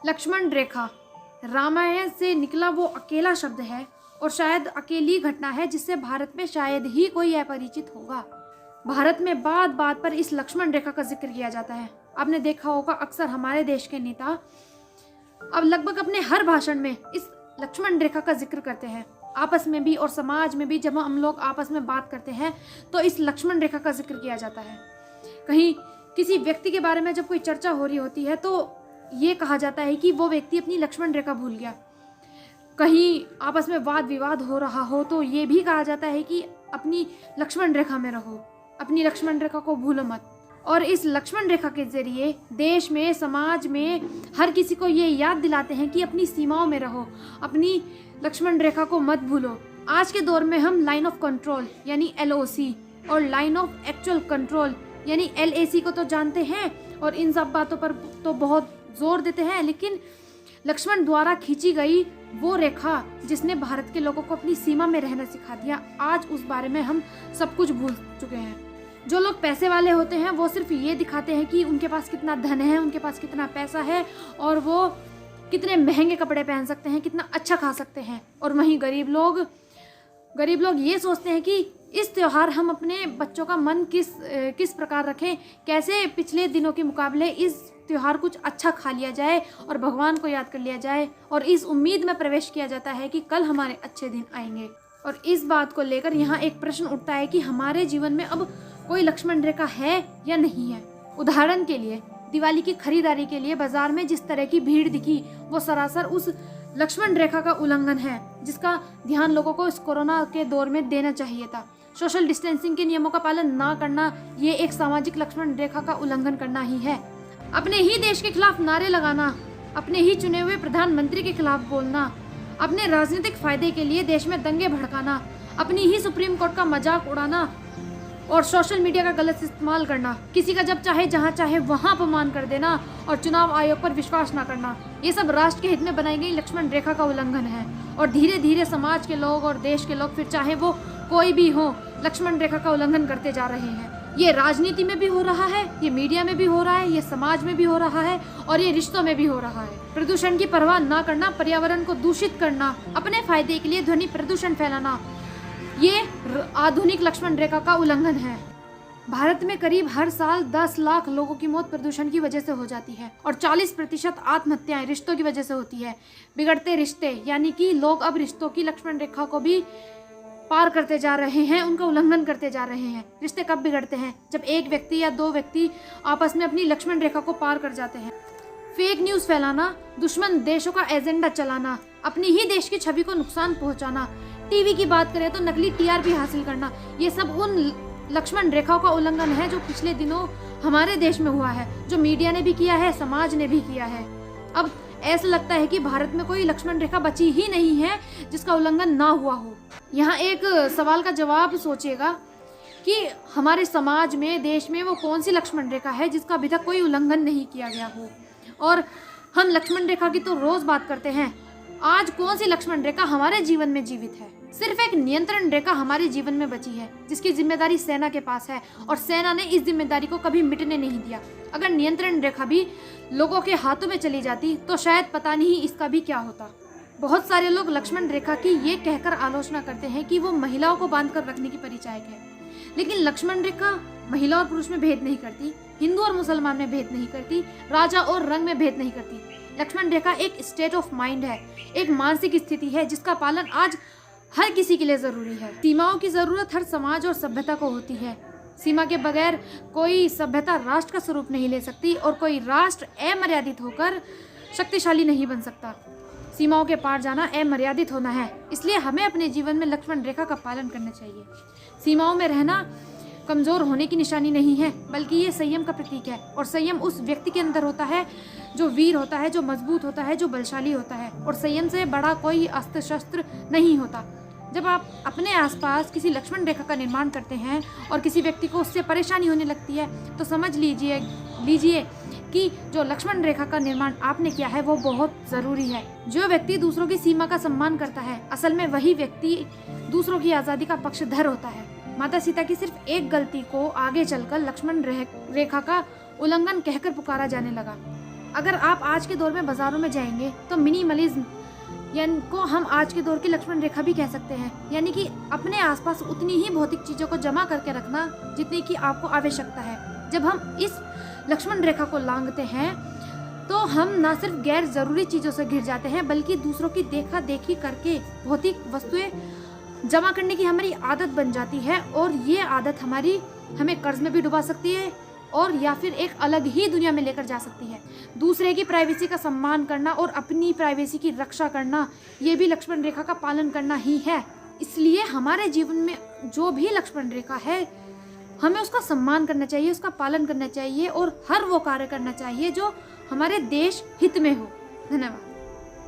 लक्ष्मण रेखा रामायण से निकला वो अकेला शब्द है और शायद अकेली घटना है जिससे भारत में शायद ही कोई अपरिचित होगा। भारत में बात बात पर इस लक्ष्मण रेखा का जिक्र किया जाता है। आपने देखा होगा अक्सर हमारे देश के नेता अब लगभग अपने हर भाषण में इस लक्ष्मण रेखा का जिक्र करते हैं। आपस में भी और समाज में भी जब हम लोग आपस में बात करते हैं तो इस लक्ष्मण रेखा का जिक्र किया जाता है। कहीं किसी व्यक्ति के बारे में जब कोई चर्चा हो रही होती है तो ये कहा जाता है कि वो व्यक्ति अपनी लक्ष्मण रेखा भूल गया। कहीं आपस में वाद विवाद हो रहा हो तो ये भी कहा जाता है कि अपनी लक्ष्मण रेखा में रहो, अपनी लक्ष्मण रेखा को भूलो मत। और इस लक्ष्मण रेखा के जरिए देश में, समाज में हर किसी को ये याद दिलाते हैं कि अपनी सीमाओं में रहो, अपनी लक्ष्मण रेखा को मत भूलो। आज के दौर में हम लाइन ऑफ कंट्रोल यानी LOC और लाइन ऑफ एक्चुअल कंट्रोल यानी LAC को तो जानते हैं और इन सब बातों पर तो बहुत जोर देते हैं, लेकिन लक्ष्मण द्वारा खींची गई वो रेखा जिसने भारत के लोगों को अपनी सीमा में रहना सिखा दिया, आज उस बारे में हम सब कुछ भूल चुके हैं। जो लोग पैसे वाले होते हैं वो सिर्फ ये दिखाते हैं कि उनके पास कितना धन है, उनके पास कितना पैसा है और वो कितने महंगे कपड़े पहन सकते हैं, कितना अच्छा खा सकते हैं। और वहीं गरीब लोग ये सोचते हैं कि इस त्योहार हम अपने बच्चों का मन किस प्रकार रखें, कैसे पिछले दिनों के मुकाबले इस त्योहार कुछ अच्छा खा लिया जाए और भगवान को याद कर लिया जाए। और इस उम्मीद में प्रवेश किया जाता है कि कल हमारे अच्छे दिन आएंगे। और इस बात को लेकर यहाँ एक प्रश्न उठता है कि हमारे जीवन में अब कोई लक्ष्मण रेखा है या नहीं है। उदाहरण के लिए दिवाली की खरीदारी के लिए बाजार में जिस तरह की भीड़ दिखी वो सरासर उस लक्ष्मण रेखा का उल्लंघन है जिसका ध्यान लोगों को इस कोरोना के दौर में देना चाहिए था। सोशल डिस्टेंसिंग के नियमों का पालन ना करना ये एक सामाजिक लक्ष्मण रेखा का उल्लंघन करना ही है। अपने ही देश के खिलाफ नारे लगाना, अपने ही चुने हुए प्रधानमंत्री के खिलाफ बोलना, अपने राजनीतिक फायदे के लिए देश में दंगे भड़काना, अपनी ही सुप्रीम कोर्ट का मजाक उड़ाना और सोशल मीडिया का गलत इस्तेमाल करना, किसी का जब चाहे जहां चाहे वहां अपमान कर देना और चुनाव आयोग पर विश्वास न करना, ये सब राष्ट्र के हित में बनाई गई लक्ष्मण रेखा का उल्लंघन है। और धीरे धीरे समाज के लोग और देश के लोग, फिर चाहे वो कोई भी हो, लक्ष्मण रेखा का उल्लंघन करते जा रहे हैं। ये राजनीति में भी हो रहा है, ये मीडिया में भी हो रहा है, ये समाज में भी हो रहा है और ये रिश्तों में भी हो रहा है। प्रदूषण की परवाह न करना, पर्यावरण को दूषित करना, अपने फायदे के लिए ध्वनि प्रदूषण फैलाना, ये आधुनिक लक्ष्मण रेखा का उल्लंघन है। भारत में करीब हर साल 10 लाख लोगों की मौत प्रदूषण की वजह से हो जाती है और 40% आत्महत्याएं रिश्तों की वजह से होती है। बिगड़ते रिश्ते यानी कि लोग अब रिश्तों की लक्ष्मण रेखा को भी पार करते जा रहे हैं, उनका उल्लंघन करते जा रहे हैं। रिश्ते कब बिगड़ते हैं? जब एक व्यक्ति या दो व्यक्ति आपस में अपनी लक्ष्मण रेखा को पार कर जाते हैं। फेक न्यूज फैलाना, दुश्मन देशों का एजेंडा चलाना, अपनी ही देश की छवि को नुकसान पहुंचाना, टीवी की बात करें तो नकली TRP हासिल करना, ये सब उन लक्ष्मण रेखाओं का उल्लंघन है जो पिछले दिनों हमारे देश में हुआ है, जो मीडिया ने भी किया है, समाज ने भी किया है। अब ऐसा लगता है कि भारत में कोई लक्ष्मण रेखा बची ही नहीं है जिसका उल्लंघन ना हुआ हो। यहाँ एक सवाल का जवाब सोचिएगा कि हमारे समाज में, देश में वो कौन सी लक्ष्मण रेखा है जिसका अभी तक कोई उल्लंघन नहीं किया गया हो। और हम लक्ष्मण रेखा की तो रोज बात करते हैं, आज कौन सी लक्ष्मण रेखा हमारे जीवन में जीवित है? सिर्फ एक नियंत्रण रेखा हमारे जीवन में बची है जिसकी जिम्मेदारी सेना के पास है और सेना ने इस जिम्मेदारी को कभी मिटने नहीं दिया। अगर नियंत्रण रेखा भी लोगों के हाथों में चली जाती तो शायद पता नहीं इसका भी क्या होता। बहुत सारे लोग लक्ष्मण रेखा की ये कहकर आलोचना करते हैं कि वो महिलाओं को बांध कर रखने की परिचायक है, लेकिन लक्ष्मण रेखा महिला और पुरुष में भेद नहीं करती, हिंदू और मुसलमान में भेद नहीं करती, राजा और रंग में भेद नहीं करती। लक्ष्मण रेखा एक स्टेट ऑफ माइंड है, एक मानसिक स्थिति है जिसका पालन आज हर किसी के लिए जरूरी है। सीमाओं की जरूरत हर समाज और सभ्यता को होती है। सीमा के बगैर कोई सभ्यता राष्ट्र का स्वरूप नहीं ले सकती और कोई राष्ट्र अमर्यादित होकर शक्तिशाली नहीं बन सकता। सीमाओं के पार जाना अमर्यादित होना है, इसलिए हमें अपने जीवन में लक्ष्मण रेखा का पालन करना चाहिए। सीमाओं में रहना कमजोर होने की निशानी नहीं है, बल्कि ये संयम का प्रतीक है। और संयम उस व्यक्ति के अंदर होता है जो वीर होता है, जो मजबूत होता है, जो बलशाली होता है। और संयम से बड़ा कोई अस्त्र शस्त्र नहीं होता। जब आप अपने आसपास किसी लक्ष्मण रेखा का निर्माण करते हैं और किसी व्यक्ति को उससे परेशानी होने लगती है तो समझ लीजिए कि जो लक्ष्मण रेखा का निर्माण आपने किया है वो बहुत ज़रूरी है। जो व्यक्ति दूसरों की सीमा का सम्मान करता है, असल में वही व्यक्ति दूसरों की आज़ादी का पक्षधर होता है। माता सीता की सिर्फ एक गलती को आगे चलकर लक्ष्मण रेखा का उल्लंघन कहकर पुकारा जाने लगा। अगर आप आज के दौर में बाजारों में जाएंगे तो मिनिमलिज्म यानी को हम आज के दौर की लक्ष्मण रेखा भी कह सकते हैं, यानी कि अपने आसपास उतनी ही भौतिक चीजों को जमा करके रखना जितनी की आपको आवश्यकता है। जब हम इस लक्ष्मण रेखा को लांघते हैं तो हम न सिर्फ गैर जरूरी चीजों से घिर जाते हैं बल्कि दूसरों की देखा देखी करके भौतिक वस्तुएं जमा करने की हमारी आदत बन जाती है, और ये आदत हमें कर्ज में भी डुबा सकती है और या फिर एक अलग ही दुनिया में लेकर जा सकती है। दूसरे की प्राइवेसी का सम्मान करना और अपनी प्राइवेसी की रक्षा करना, ये भी लक्ष्मण रेखा का पालन करना ही है। इसलिए हमारे जीवन में जो भी लक्ष्मण रेखा है हमें उसका सम्मान करना चाहिए, उसका पालन करना चाहिए और हर वो कार्य करना चाहिए जो हमारे देश हित में हो। धन्यवाद।